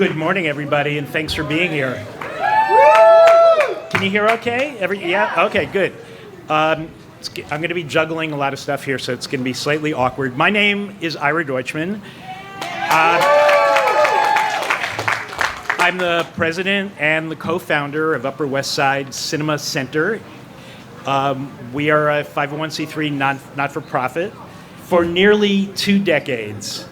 Good morning, everybody, and thanks for being here. Can you hear okay? Yeah? Okay, good. I'm going to be juggling a lot of stuff here, so it's going to be slightly awkward. My name is Ira Deutchman. I'm the president and the co-founder of Upper West Side Cinema Center. We are a 501c3 not-for-profit. For nearly 2 decades,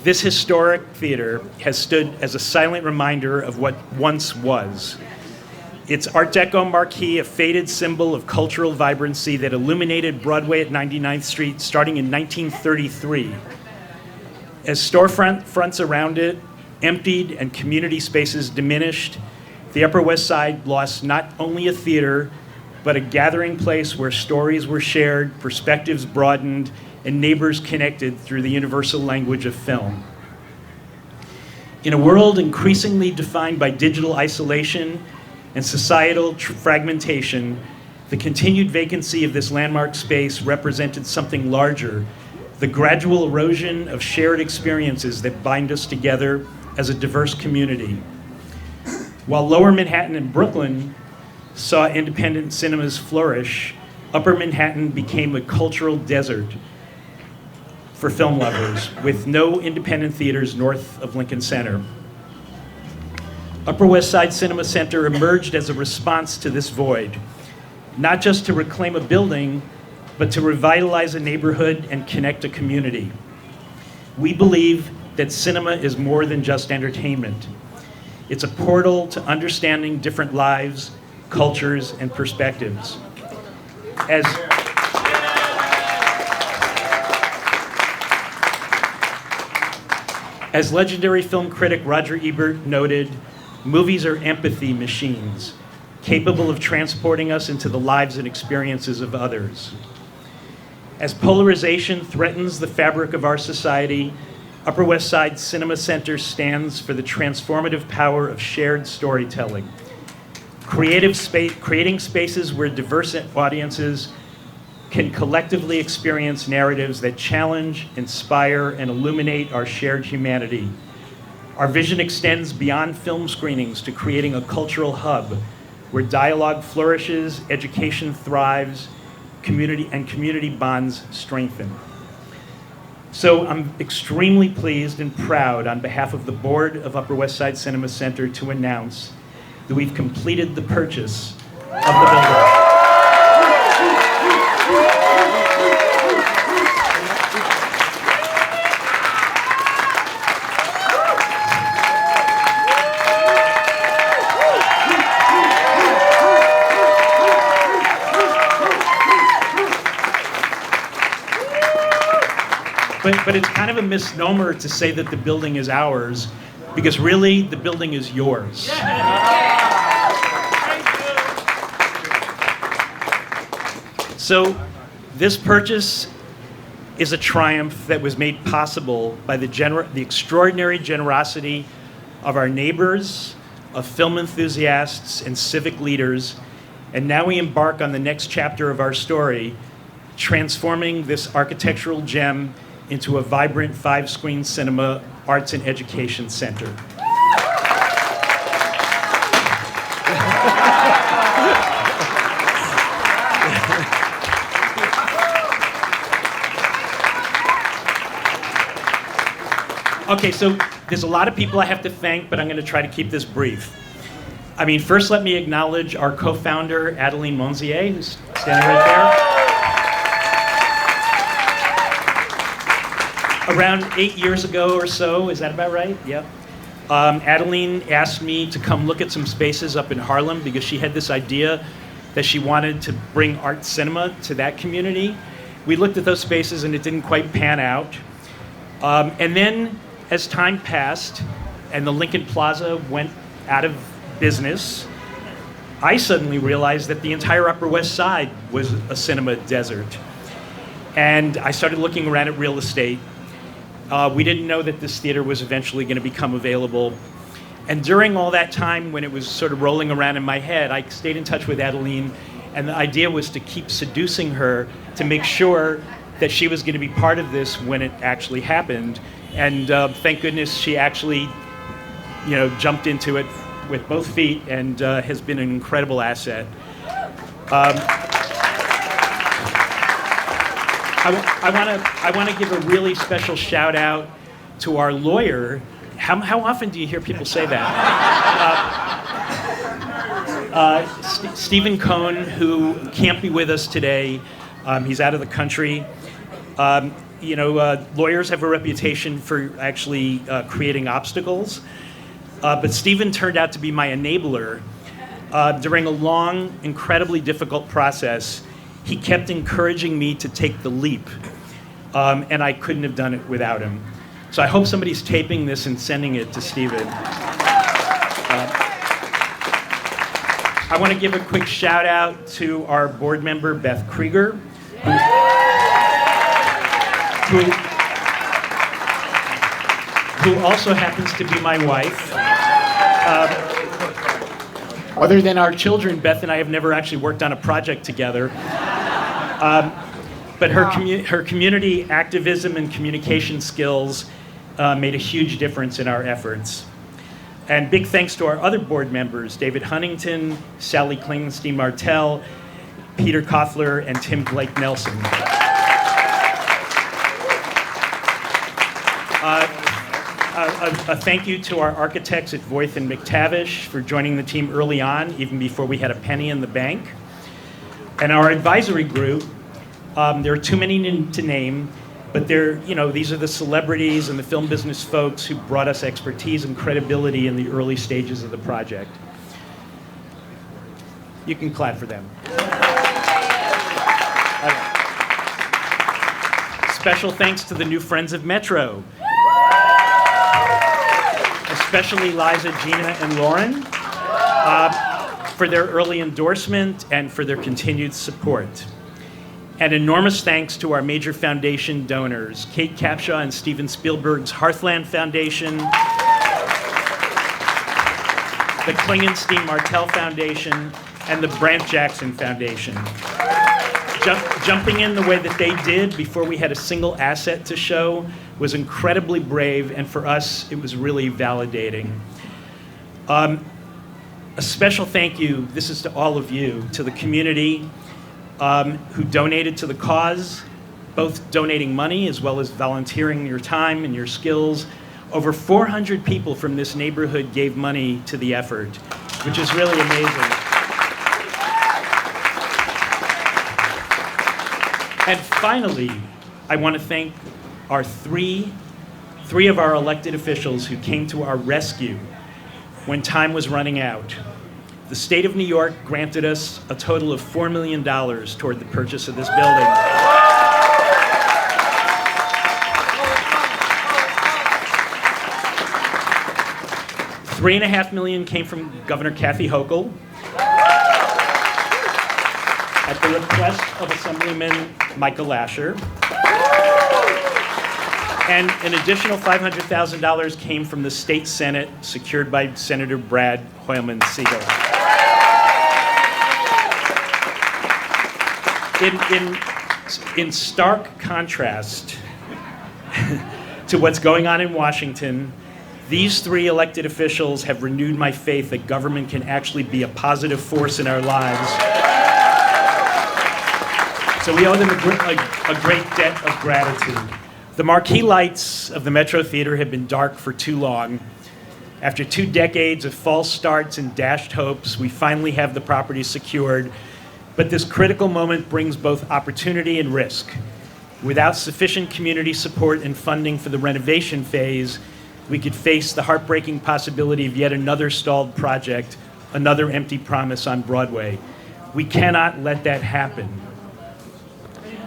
this historic theater has stood as a silent reminder of what once was. Its Art Deco marquee, a faded symbol of cultural vibrancy that illuminated Broadway at 99th Street starting in 1933. As storefronts around it emptied and community spaces diminished, the Upper West Side lost not only a theater, but a gathering place where stories were shared, perspectives broadened, and neighbors connected through the universal language of film. In a world increasingly defined by digital isolation and societal fragmentation, the continued vacancy of this landmark space represented something larger, the gradual erosion of shared experiences that bind us together as a diverse community. While Lower Manhattan and Brooklyn saw independent cinemas flourish, Upper Manhattan became a cultural desert for film lovers, with no independent theaters north of Lincoln Center. Upper West Side Cinema Center emerged as a response to this void, not just to reclaim a building, but to revitalize a neighborhood and connect a community. We believe that cinema is more than just entertainment. It's a portal to understanding different lives, cultures, and perspectives. As legendary film critic Roger Ebert noted, movies are empathy machines, capable of transporting us into the lives and experiences of others. As polarization threatens the fabric of our society, Upper West Side Cinema Center stands for the transformative power of shared storytelling, creating spaces where diverse audiences can collectively experience narratives that challenge, inspire, and illuminate our shared humanity. Our vision extends beyond film screenings to creating a cultural hub where dialogue flourishes, education thrives, community bonds strengthen. So I'm extremely pleased and proud on behalf of the board of Upper West Side Cinema Center to announce that we've completed the purchase of the building. But it's kind of a misnomer to say that the building is ours, because really, the building is yours. So this purchase is a triumph that was made possible by the extraordinary generosity of our neighbors, of film enthusiasts, and civic leaders. And now we embark on the next chapter of our story, transforming this architectural gem into a vibrant 5-screen cinema arts and education center. Okay, so there's a lot of people I have to thank, but I'm going to try to keep this brief. I mean, first let me acknowledge our co-founder, Adeline Monzier, who's standing right there. Around 8 years ago or so, is that about right? Yeah. Adeline asked me to come look at some spaces up in Harlem because she had this idea that she wanted to bring art cinema to that community. We looked at those spaces and it didn't quite pan out. And then as time passed and the Lincoln Plaza went out of business, I suddenly realized that the entire Upper West Side was a cinema desert. And I started looking around at real estate. We didn't know that this theater was eventually going to become available. And during all that time when it was sort of rolling around in my head, I stayed in touch with Adeline, and the idea was to keep seducing her to make sure that she was going to be part of this when it actually happened. And thank goodness she actually jumped into it with both feet and has been an incredible asset. I want to give a really special shout out to our lawyer. How often do you hear people say that? Stephen Cohn, who can't be with us today. He's out of the country. Lawyers have a reputation for actually creating obstacles. But Stephen turned out to be my enabler. During a long, incredibly difficult process, he kept encouraging me to take the leap. And I couldn't have done it without him. So I hope somebody's taping this and sending it to Stephen. I want to give a quick shout out to our board member, Beth Krieger, who also happens to be my wife. Other than our children, Beth and I have never actually worked on a project together. But her community activism and communication skills made a huge difference in our efforts. And big thanks to our other board members, David Huntington, Sally Klingenstein-Martell, Peter Koffler, and Tim Blake Nelson. A thank you to our architects at Voith and McTavish for joining the team early on, even before we had a penny in the bank. And our advisory group, there are too many to name, but these are the celebrities and the film business folks who brought us expertise and credibility in the early stages of the project. You can clap for them. Special thanks to the new friends of Metro, especially Liza, Gina, and Lauren, for their early endorsement and for their continued support. And enormous thanks to our major foundation donors, Kate Capshaw and Steven Spielberg's Hearthland Foundation, the Klingenstein-Martell Foundation, and the Brant Jackson Foundation. Jumping in the way that they did before we had a single asset to show was incredibly brave, and for us, it was really validating. A special thank you, this is to all of you, to the community who donated to the cause, both donating money as well as volunteering your time and your skills. Over 400 people from this neighborhood gave money to the effort, which is really amazing. And finally, I want to thank our three of our elected officials who came to our rescue when time was running out. The state of New York granted us a total of $4 million toward the purchase of this building. $3.5 million came from Governor Kathy Hochul at the request of Assemblyman Michael Lasher. And an additional $500,000 came from the state Senate, secured by Senator Brad Hoylman Siegel. In stark contrast to what's going on in Washington, these three elected officials have renewed my faith that government can actually be a positive force in our lives. So we owe them a great debt of gratitude. The marquee lights of the Metro Theater have been dark for too long. After 2 decades of false starts and dashed hopes, we finally have the property secured. But this critical moment brings both opportunity and risk. Without sufficient community support and funding for the renovation phase, we could face the heartbreaking possibility of yet another stalled project, another empty promise on Broadway. We cannot let that happen.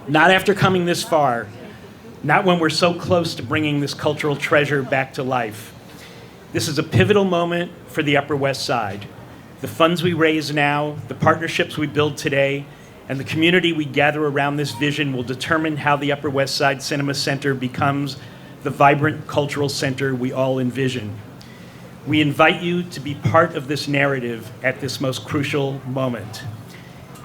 Not after coming this far, not when we're so close to bringing this cultural treasure back to life. This is a pivotal moment for the Upper West Side. The funds we raise now, the partnerships we build today, and the community we gather around this vision will determine how the Upper West Side Cinema Center becomes the vibrant cultural center we all envision. We invite you to be part of this narrative at this most crucial moment.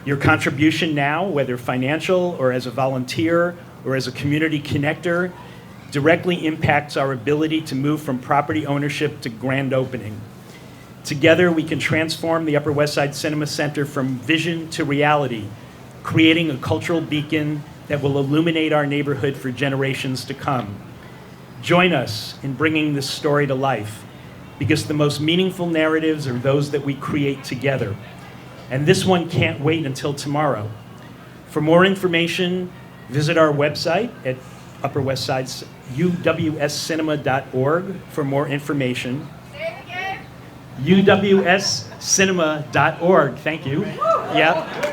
Your contribution now, whether financial or as a volunteer or as a community connector, directly impacts our ability to move from property ownership to grand opening. Together, we can transform the Upper West Side Cinema Center from vision to reality, creating a cultural beacon that will illuminate our neighborhood for generations to come. Join us in bringing this story to life, because the most meaningful narratives are those that we create together. And this one can't wait until tomorrow. For more information, visit our website at Upper West Side UWScinema.org for more information. Say it again. UWScinema.org. Thank you. Yep.